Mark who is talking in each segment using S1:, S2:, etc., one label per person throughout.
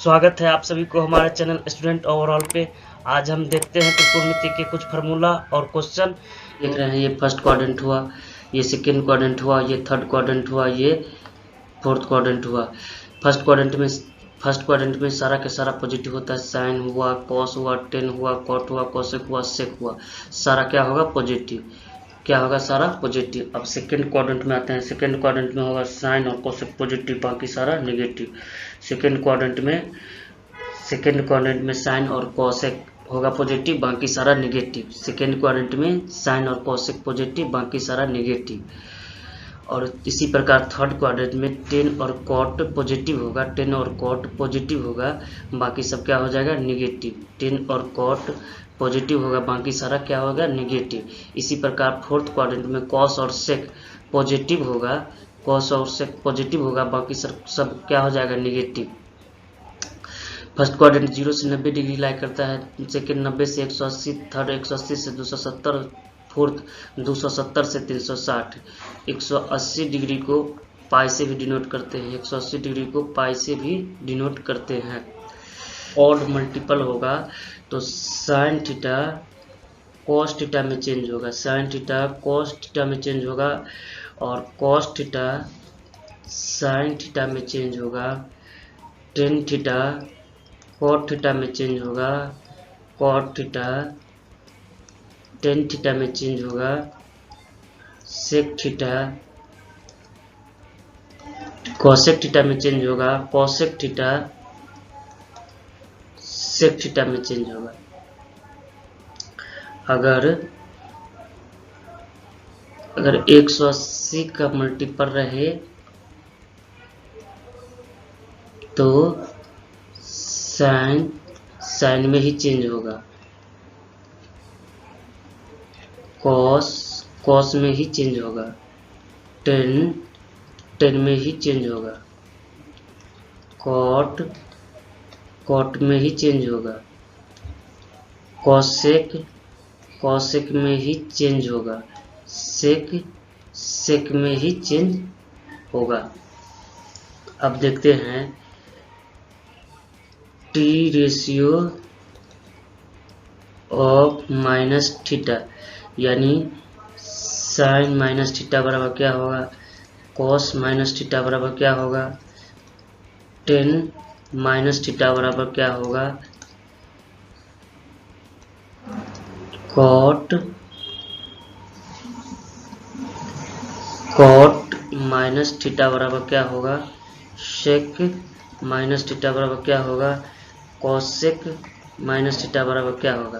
S1: स्वागत है आप सभी को हमारे चैनल स्टूडेंट ओवरऑल पे। आज हम देखते हैं त्रिकोणमिति के कुछ फार्मूला और क्वेश्चन। देख रहे हैं, ये फर्स्ट क्वाड्रेंट हुआ, ये सेकेंड क्वाड्रेंट हुआ, ये थर्ड क्वाड्रेंट हुआ, ये फोर्थ क्वाड्रेंट हुआ। फर्स्ट क्वाड्रेंट में सारा के सारा पॉजिटिव होता है। साइन हुआ, कॉस हुआ, टेन हुआ, कॉट हुआ, कोसेक हुआ, सेक हुआ, सारा क्या होगा? पॉजिटिव। क्या होगा? सारा पॉजिटिव। अब सेकेंड क्वाड्रेंट में आते हैं। सेकेंड क्वाड्रेंट में होगा साइन और कोसेक पॉजिटिव, बाकी सारा नेगेटिव। सेकेंड क्वाड्रेंट में साइन और कोसेक होगा पॉजिटिव, बाकी सारा नेगेटिव। सेकेंड क्वाड्रेंट में साइन और कोसेक पॉजिटिव, बाकी सारा नेगेटिव। और इसी प्रकार थर्ड क्वाड्रेंट में टेन और कॉट पॉजिटिव होगा, टेन और कॉट पॉजिटिव होगा, बाकी सब क्या हो जाएगा? नेगेटिव। टेन और कॉट पॉजिटिव होगा, बाकी सारा क्या होगा? नेगेटिव। इसी प्रकार फोर्थ क्वाड्रेंट में कॉस और सेक पॉजिटिव होगा, कॉस और सेक पॉजिटिव होगा, बाकी सब क्या हो जाएगा? नेगेटिव। फर्स्ट क्वाड्रेंट 0 से 90 डिग्री लाई करता है, सेकेंड 90 से 180, थर्ड 180 से 270, फोर्थ 270 से 360। 180 डिग्री को पाई से भी डिनोट करते हैं, 180 डिग्री को पाई से भी डिनोट करते हैं। ऑड मल्टीपल होगा तो साइन थीटा कॉस थीटा में चेंज होगा, साइन थीटा कॉस थीटा में चेंज होगा, और कॉस थीटा साइन थीटा में चेंज होगा। टेन थीटा कॉट थीटा में चेंज होगा, कॉट थीटा टेन थीटा में चेंज होगा। सेक थीटा कोसेक थीटा में चेंज होगा, कोसेक थीटा सेक थीटा में चेंज होगा। अगर 180 का मल्टीपल रहे तो साइन में ही चेंज होगा, कॉस में ही चेंज होगा, टेन में ही चेंज होगा, कॉट में ही चेंज होगा, कोसेक में ही चेंज होगा, सेक में ही चेंज होगा। अब देखते हैं T ratio of minus theta, यानी साइन माइनस थीटा बराबर क्या होगा? कॉस माइनस थीटा बराबर क्या होगा? टेन माइनस थीटा बराबर क्या होगा? कॉट माइनस थीटा बराबर क्या होगा? सेक माइनस थीटा बराबर क्या होगा? कोसेक माइनस थीटा बराबर क्या होगा?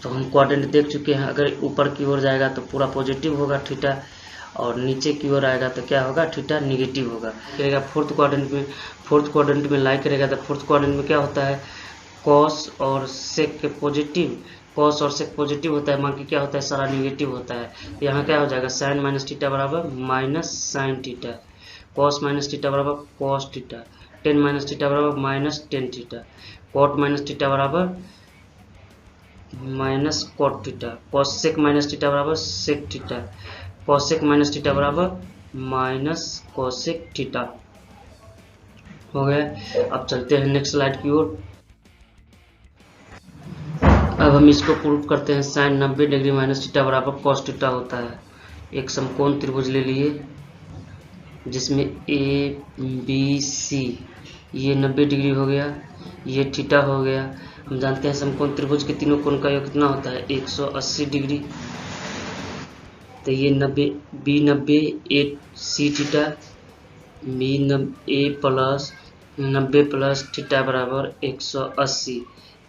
S1: तो हम क्वाड्रेंट देख चुके हैं। अगर ऊपर की ओर जाएगा तो पूरा पॉजिटिव होगा थीटा, और नीचे की ओर आएगा तो क्या होगा? थीटा निगेटिव होगा। करेगा फोर्थ क्वाड्रेंट में लाई करेगा तो फोर्थ क्वाड्रेंट में क्या होता है? कॉस और सेक पॉजिटिव, कॉस और सेक पॉजिटिव होता है, बाकी क्या होता है? सारा निगेटिव होता है। यहाँ क्या हो जाएगा? साइन माइनस थीटा बराबर minus sine theta, cos minus theta बराबर cos theta, tan minus theta बराबर minus tan theta, cot minus theta बराबर minus cot theta, cosec minus theta बराबर sec theta, cosec minus theta बराबर minus cosec theta. हो गया। अब चलते हैं नेक्स्ट स्लाइड की ओर। अब हम इसको प्रूव करते हैं। साइन 90 डिग्री माइनस थीटा बराबर कॉस थीटा होता है। एक समकोण त्रिभुज ले लिए जिसमें ए बी सी, ये 90 डिग्री हो गया, ये थीटा हो गया। हम जानते हैं समकोण त्रिभुज के तीनों कोण का योग कितना होता है? 180 डिग्री। तो ये 90 ए सी थीटा, ए प्लस 90 प्लस थीटा बराबर 180।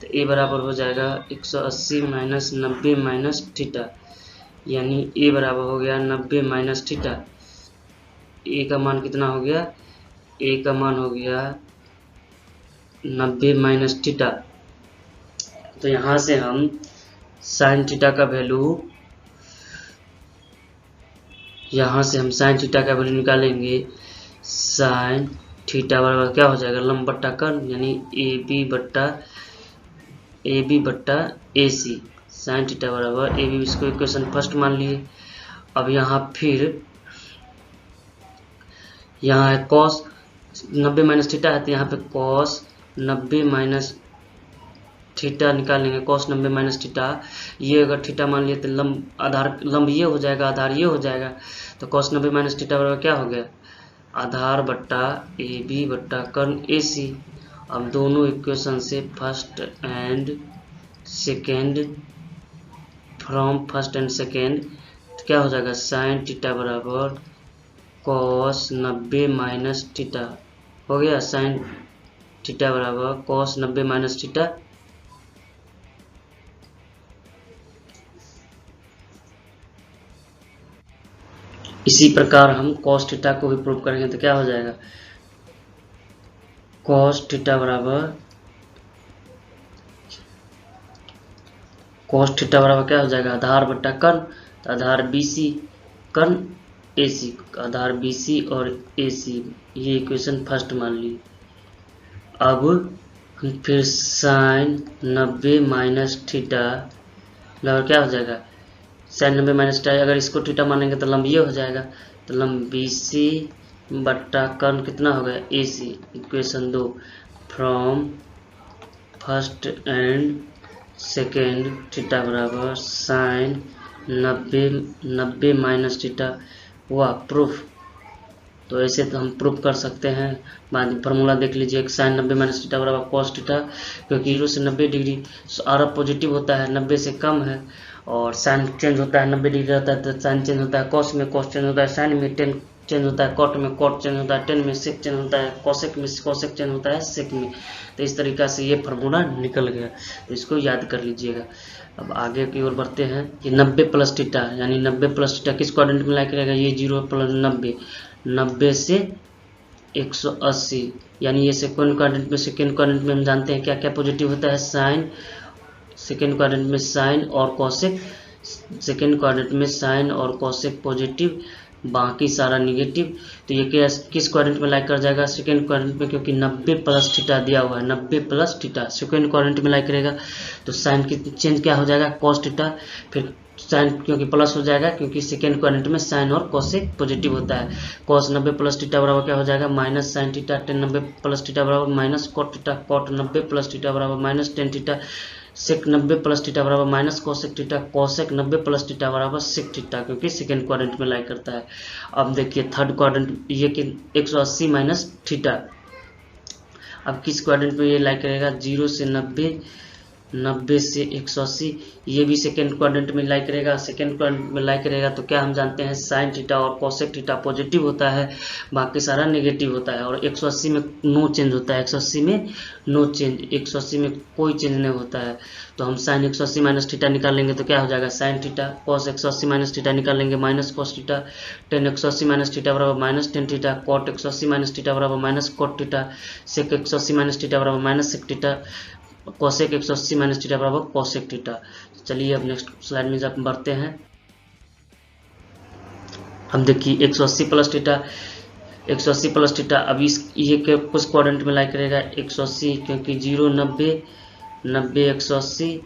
S1: तो ए बराबर हो जाएगा 180 माइनस 90 माइनस थीटा, यानी ए बराबर हो गया 90 माइनस थीटा। ए का मान कितना हो गया? ए का मान हो गया 90 माइनस थीटा। तो यहाँ से हम साइन थीटा का वैल्यू निकालेंगे। साइन थीटा बराबर क्या हो जाएगा? लंब बट्टा कर्ण, यानी ए बी बट्टा ए सी। साइन थीटा बराबर ए बी, इसको इक्वेशन फर्स्ट मान लिए। अब यहाँ है कॉस 90 माइनस थीटा है, तो यहाँ पे कॉस 90 माइनस थीटा निकालेंगे, कॉस 90 माइनस थीटा। ये अगर थीटा मान लिए तो लंब आधार लंब ये हो जाएगा, आधार ये हो जाएगा। तो कॉस 90 माइनस थीटा बराबर क्या हो गया, आधार बट्टा ए बी बट्टा कर्ण ए सी। अब दोनों इक्वेशन से first and second, from first and second तो क्या हो जाएगा, साइन थीटा बराबर कॉस 90 माइनस थीटा हो गया। साइन थीटा बराबर कॉस 90 माइनस थीटा। इसी प्रकार हम कॉस थीटा को भी प्रूव करेंगे तो क्या हो जाएगा, कॉस थीटा बराबर क्या हो जाएगा, आधार बट्टा कर्ण, तो आधार BC कर्ण AC, आधार BC और AC, ये इक्वेशन फर्स्ट मान ली। अब फिर साइन 90 माइनस थीटा बराबर क्या हो जाएगा, साइन 90 माइनस थीटा, अगर इसको थीटा मानेंगे तो लंब ये हो जाएगा, तो लंब BC बट्टा कर्ण कितना हो गया AC, equation 2, from first and second theta बराबर साइन 90 माइनस थीटा हुआ प्रूफ। तो ऐसे तो हम प्रूफ कर सकते हैं। बाद फार्मूला देख लीजिए, साइन 90 माइनस थीटा बराबर कॉस थीटा, क्योंकि 0 से 90 डिग्री आर पॉजिटिव होता है, 90 से कम है, और साइन चेंज होता है, 90 डिग्री रहता है तो साइन चेंज होता है कॉस में, कॉस चेंज होता है साइन में, टेन चेंज होता है कॉट में, कॉट चेंज होता है टेन में, सेक चेंज होता है कॉसेक में, कॉसेक चेंज होता है सेक में। तो इस तरीका से ये फार्मूला निकल गया, तो इसको याद कर लीजिएगा। अब आगे की ओर बढ़ते हैं कि 90 प्लस थीटा, यानी 90 प्लस थीटा किस क्वाड्रेंट में लाइक रहेगा, ये 0 प्लस 90 से 180, यानी ये सेकंड क्वाड्रेंट में, सेकंड क्वाड्रेंट में हम जानते हैं क्या क्या पॉजिटिव होता है, साइन, सेकंड क्वाड्रेंट में साइन और कॉसेक, सेकंड क्वाड्रेंट में साइन और कॉसेक पॉजिटिव, बाकी सारा निगेटिव। तो ये क्या किस क्वाड्रेंट में लाइक कर जाएगा, सेकंड क्वाड्रेंट में, क्योंकि 90 प्लस थीटा दिया हुआ है, 90 प्लस थीटा सेकंड क्वाड्रेंट में लाइक करेगा। तो साइन की चेंज क्या हो जाएगा, कॉस थीटा, फिर साइन क्योंकि प्लस हो जाएगा, क्योंकि सेकेंड क्वाड्रेंट में साइन और कॉसेक पॉजिटिव होता है। कॉस 90 प्लस थीटा बराबर क्या हो जाएगा, minus sine theta, tan 90 plus theta बराबर minus cot theta, cot 90 plus theta बराबर minus tan theta, sec 90 plus theta बराबर minus cosec theta, cosec 90 plus theta बराबर सेक थीटा, क्योंकि सेकेंड क्वाड्रेंट में लाइक करता है। अब देखिए थर्ड क्वाड्रेंट, ये कि 180 माइनस थीटा, अब किस क्वाड्रेंट में ये लाइक करेगा, 0 से 90 से 180, ये भी सेकेंड क्वाड्रेंट में लाइक करेगा। सेकेंड क्वाड्रेंट में लाइक करेगा तो क्या हम जानते हैं, साइन थीटा और कॉसेक थीटा पॉजिटिव होता है, बाकी सारा नेगेटिव होता है, और 180 में नो चेंज होता है, 180 में नो चेंज, 180 में कोई चेंज नहीं होता है। तो हम साइन 180 माइनस थीटा निकालेंगे तो क्या हो जाएगा, sine theta, cos 180 minus theta निकालेंगे minus cos theta, tan 180 minus theta बराबर minus tan theta, cot 180 minus theta बराबर minus cot theta, sec 180 minus theta बराबर minus sec theta, cosec 180 minus theta बराबर कॉसेक थीटा। चलिए अब next slide में जब बढ़ते हैं, हम देखिए 180 प्लस थीटा, 180 प्लस थीटा, अब इस ये के कुछ क्वाड्रेंट में लाइक करेगा 180, क्योंकि 0 90 180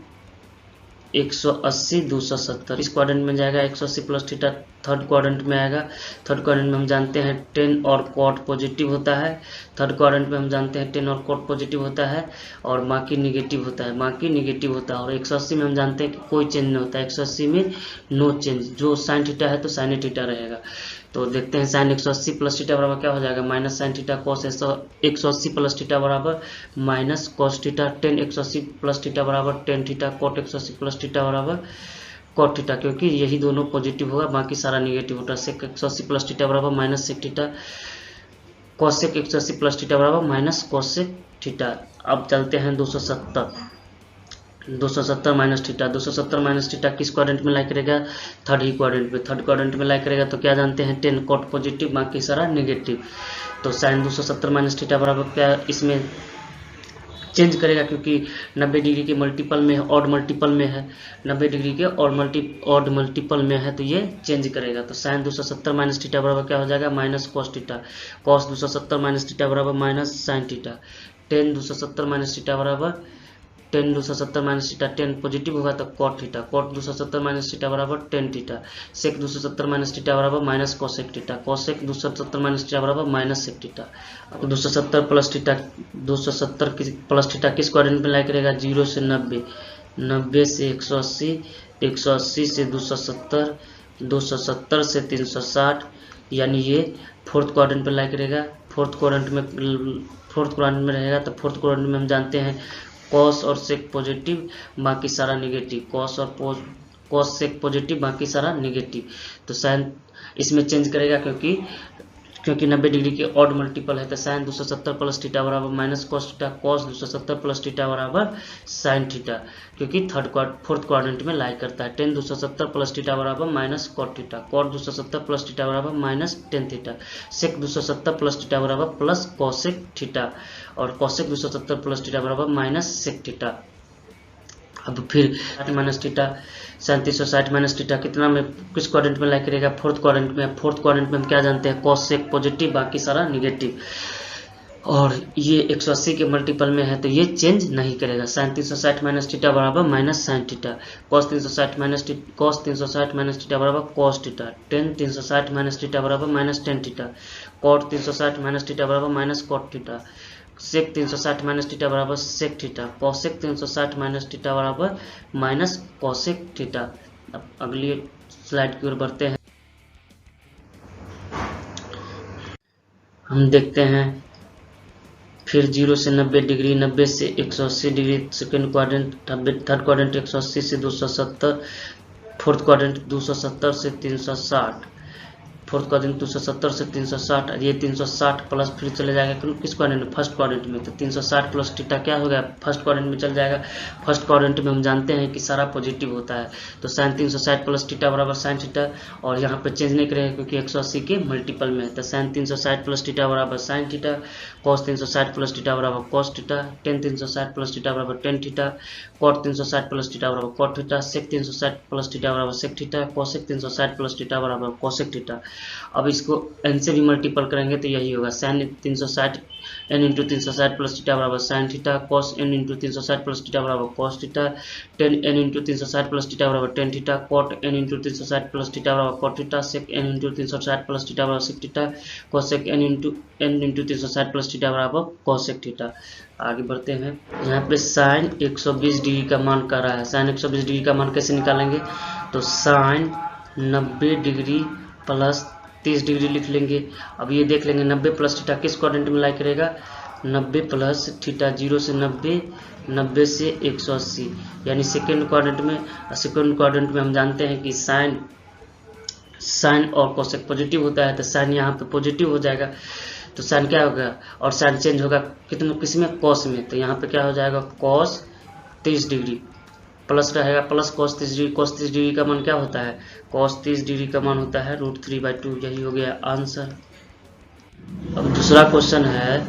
S1: 180 270, इस क्वाड्रेंट में जाएगा 180 प्लस थीटा, थर्ड क्वाड्रेंट में आएगा। थर्ड क्वाड्रेंट में हम जानते हैं टेन और कॉट पॉजिटिव होता है, थर्ड क्वाड्रेंट में हम जानते हैं टेन और कॉट पॉजिटिव होता है, और बाकी निगेटिव होता है, बाकी निगेटिव होता है। और 180 में हम जानते हैं कि कोई चेंज नहीं होता है, 180 में नो चेंज, जो साइन थीटा है तो साइन थीटा रहेगा। तो देखते हैं साइन 180 प्लस थीटा बराबर क्या हो जाएगा, minus sine theta cos 180 plus theta बराबर minus cos theta, tan 180 plus theta बराबर tan theta, cot 180 plus theta बराबर कॉट थीटा, क्योंकि यही दोनों पॉजिटिव होगा, बाकी सारा निगेटिव होता है। सेक 180 प्लस थीटा बराबर minus sec theta, cosec 180 plus theta बराबर माइनस कॉसेक थीटा। अब चलते हैं 270 माइनस थीटा, 270 माइनस थीटा किस क्वाड्रेंट में लाइक करेगा, थर्ड ही क्वाड्रेंट में, थर्ड क्वाड्रेंट में लाइक करेगा तो क्या जानते हैं, टेन कॉट पॉजिटिव, बाकी सारा नेगेटिव। तो साइन 270 माइनस थीटा बराबर क्या इसमें चेंज करेगा, क्योंकि 90 डिग्री के मल्टीपल में है, ऑड मल्टीपल में है, 90 डिग्री के ऑड मल्टीपल में है, तो ये चेंज करेगा। तो साइन 270 माइनस थीटा बराबर क्या हो जाएगा, minus cos theta, cos 270 minus theta बराबर minus sine theta, tan 270 minus theta बराबर tan 270 minus theta, tan positive होगा तो cot theta, cot 270 minus theta बराबर tan theta, sec 270 minus theta बराबर minus cosec theta, cosec 270 minus theta बराबर minus sec theta. अब 270 plus theta, 270 plus theta किस quadrant में lie करेगा? 0 से 90, 90 से 180, 180 से 270, 270 से 360, यानी ये फोर्थ क्वाड्रेंट पे लाई करेगा। फोर्थ क्वाड्रेंट में रहेगा तो फोर्थ क्वाड्रेंट में हम जानते हैं कॉस और सेक पॉजिटिव, बाकी सारा निगेटिव, कॉस सेक पॉजिटिव, बाकी सारा निगेटिव। तो साइन इसमें चेंज करेगा क्योंकि 90 डिग्री के ऑड मल्टीपल है, तो साइन 270 प्लस थीटा बराबर minus cos theta, cos 270 plus theta बराबर साइन थीटा, क्योंकि फोर्थ क्वाड्रेंट में लाई करता है। टेन 270 प्लस थीटा बराबर minus cot theta, cot 270 plus theta बराबर minus tan theta, sec 270 plus theta बराबर प्लस कॉसेक थीटा, और कॉसेक 270 प्लस थीटा बराबर माइनस सेक थीटा। अब फिर 60 माइनस थीटा, 3760 माइनस थीटा कितना में किस क्वाड्रेंट में लाई करेगा? फोर्थ क्वाड्रेंट में। फोर्थ क्वाड्रेंट में हम क्या जानते हैं? कॉस सेक पॉजिटिव, बाकी सारा निगेटिव, और ये 180 के मल्टीपल में है तो ये चेंज नहीं करेगा। साइन 360 माइनस थीटा बराबर minus sine theta, cos 360 minus theta बराबर cos theta, tan 360 minus theta बराबर minus tan theta, cot 360 minus theta बराबर minus cot theta, sec 360 minus theta बराबर sec theta, cosec 360 minus theta बराबर minus cosec theta. अब अगली slide की ओर बढ़ते हैं। हम देखते हैं फिर 0 से 90 डिग्री, 90 से 180 degree, second quadrant, third quadrant 180 से 270, फोर्थ क्वाड्रेंट 270 से 360, फोर्थ क्वाड्रेंट 270 से 360, ये 360 प्लस फिर चले जाएगा किस क्वाड्रेंट में? फर्स्ट क्वाड्रेंट में। तो 360 प्लस थीटा क्या हो गया? फर्स्ट क्वाड्रेंट में चल जाएगा। फर्स्ट क्वाड्रेंट में हम जानते हैं कि सारा पॉजिटिव होता है, तो साइन 360 प्लस थीटा बराबर साइन थीटा, और यहाँ पे चेंज नहीं करेगा क्योंकि 180 के मल्टीपल में है, तो साइन 360 प्लस थीटा बराबर sine theta, cos 360 plus theta बराबर cos theta, tan 360 plus theta बराबर tan theta, cot 360 plus theta बराबर cot theta, sec 360 plus theta बराबर sec theta, cosec 360 plus theta बराबर कॉसेक थीटा। अब इसको n से भी मल्टीपल करेंगे तो यही होगा, sine 360 n into 360 plus theta बराबर sine theta, cos n into 360 plus theta बराबर cos theta, tan n into 360 plus theta बराबर tan theta, cot n into 360 plus theta बराबर cot theta, sec n into 360 plus theta बराबर sec theta, cosec n into 360 plus theta बराबर cosec theta. आगे बढ़ते हैं। यहाँ पे साइन 120 डिग्री का मान कर रहा है। साइन 120 डिग्री का मान कैसे निकालेंगे? तो साइन 90 डिग्री प्लस 30 डिग्री लिख लेंगे। अब ये देख लेंगे 90 प्लस थीटा किस क्वाड्रेंट में लाई करेगा? 90 प्लस थीटा 0 से 90, 90 से 180, यानी सेकेंड क्वाड्रेंट में। सेकेंड क्वाड्रेंट में हम जानते हैं कि साइन और कोसेक पॉजिटिव होता है, तो साइन यहाँ पे पॉजिटिव हो जाएगा, तो साइन क्या होगा? और साइन चेंज होगा किसमें? कॉस में, तो यहाँ पे क्या हो जाएगा? कॉस 30 डिग्री प्लस रहेगा plus cos 30 degree. Cos 30 degree का मान क्या होता है? कॉस 30 डिग्री का मान होता है √3/2। यही हो गया आंसर। अब दूसरा क्वेश्चन है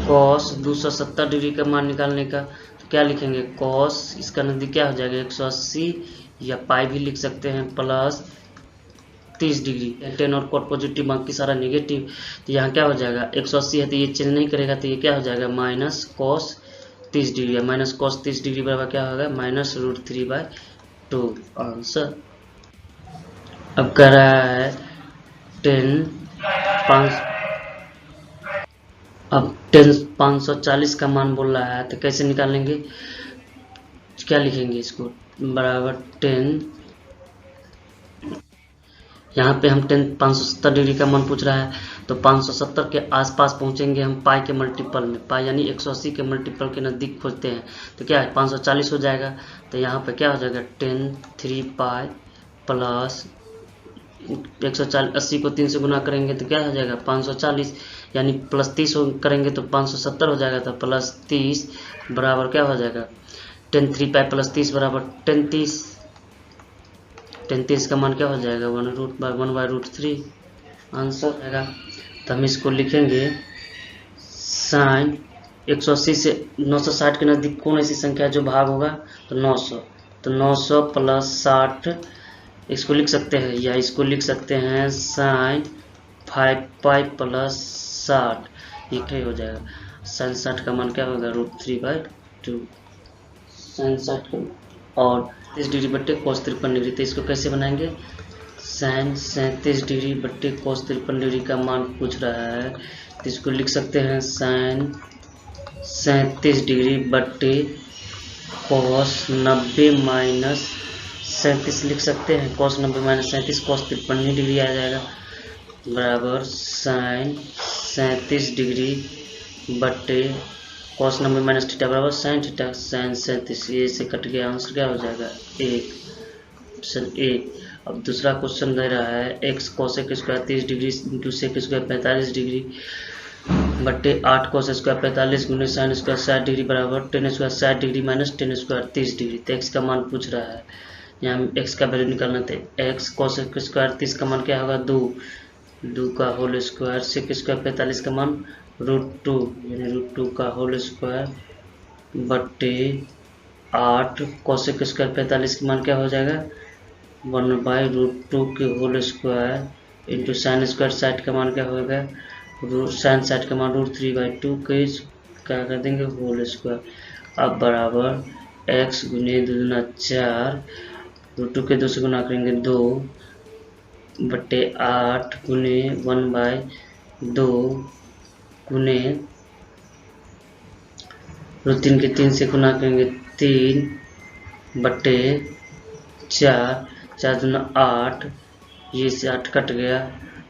S1: कॉस 270 डिग्री का मान निकालने का, तो क्या लिखेंगे? कॉस इसका नजदीक क्या हो जाएगा? 180 या पाई भी लिख सकते हैं, प्लस 30 डिग्री, टेन और कॉट पॉजिटिव, बाकी सारा नेगेटिव, तो यहाँ क्या हो जाएगा? 180 है तो ये चेंज नहीं करेगा, तो ये क्या हो जाएगा? Minus cos 30 degree, minus cos 30 degree बराबर क्या होगा? Minus √3/2 answer. अब कह रहा है 540 का मान बोल रहा है, तो कैसे निकालेंगे? क्या लिखेंगे इसको? बराबर 10, यहाँ पे हम 570 डिग्री का मान पूछ रहा है, तो 570 के आसपास पहुंचेंगे हम पाई के मल्टीपल में। पाई यानी 180 के मल्टीपल के नज़दीक खोजते हैं, तो क्या है? 540 हो जाएगा। तो यहाँ पे क्या हो जाएगा? 10 3 पाई प्लस 140, 80 को 3 से गुना करेंगे तो क्या हो जाएगा? 540, यानी प्लस 30 करेंगे तो 570 हो जाएगा, तो प्लस 30 बराबर क्या हो जाएगा? 10 3 पाई प्लस 30 बराबर 10 30, 10 30 का मान क्या हो जाएगा? 1/√3 आंसर आएगा। तो हम इसको लिखेंगे साइन 180 से 960 के नज़दीक कौन ऐसी संख्या जो भाग होगा? तो 900, तो 900 प्लस 60 इसको लिख सकते हैं, या इसको लिख सकते हैं साइन 5 पाई प्लस 60, ये क्या हो जाएगा? साइन 60 का मान क्या होगा? √3/2। साइन 60 और 30 डिग्री बट्टे cos 53 डिग्री। तो इसको कैसे बनाएंगे, साइन 37 डिग्री बट्टे cos 53 डिग्री का मान पूछ रहा है, तो इसको लिख सकते हैं साइन 37 डिग्री बट्टे cos 90 माइनस 37 लिख सकते हैं, cos 90 माइनस 37 cos 53 डिग्री आ जाएगा, बराबर साइन 37 डिग्री बट्टे cos 90 माइनस थीटा बराबर साइन थीटा, साइन 37, ये से कट गया, आंसर क्या हो जाएगा 1, ऑप्शन ए। अब दूसरा क्वेश्चन दे रहा है x cosec square 30 degree into sec square 45 degree बट्टे 8 cos स्क्वायर 45 गुने साइन स्क्वायर 60 डिग्री बराबर tan square 60 degree minus tan square 30 degree. तो x का मान पूछ रहा है, यहाँ x का वैल्यू निकालना था, x cosec स्क्वायर 30 का मान क्या होगा 2 का होल स्क्वायर, सेक स्क्वायर 45 का मान √2 यानी √2 का होल स्क्वायर बट्टे 8 cosec स्क्वायर 45 का मान क्या हो जाएगा 1/√2 के whole square into sine square 60 का मान क्या होगा, साइन 60 का मान √3/2 के क्या कर देंगे होल स्क्वायर। अब बराबर x गुने 2 दूना 4, √2 के 2 से गुना करेंगे 2 बट्टे 8 गुने 1/2 गुने √3 के 3 से गुना करेंगे 3 बट्टे 4, 4 दूना 8, ये से 8 कट गया,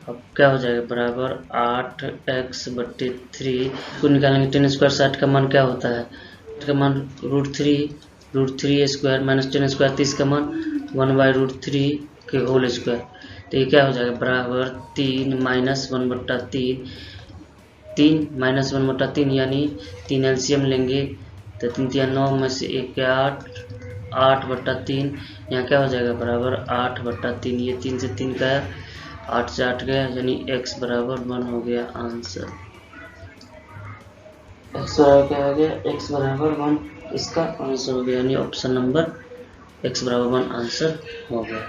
S1: अब क्या हो जाएगा बराबर 8x बट्टे 3 को निकालेंगे, टेन स्क्वायर 60 का मान क्या होता है, का मान √3 स्क्वायर माइनस टेन स्क्वायर 30 का मान 1/√3 के होल स्क्वायर। तो ये क्या हो जाएगा बराबर 3 माइनस 1/3, 3 माइनस 1/3 यानी 3 एलसीएम लेंगे तो 3 3 9 में से 1 8/3, यहाँ क्या हो जाएगा बराबर 8/3, ये 3 से 3 का 8 से 8 गया यानी x बराबर 1 हो गया आंसर, x बराबर क्या हो गया x बराबर 1 इसका आंसर हो गया, यानी ऑप्शन नंबर x बराबर 1 आंसर हो गया।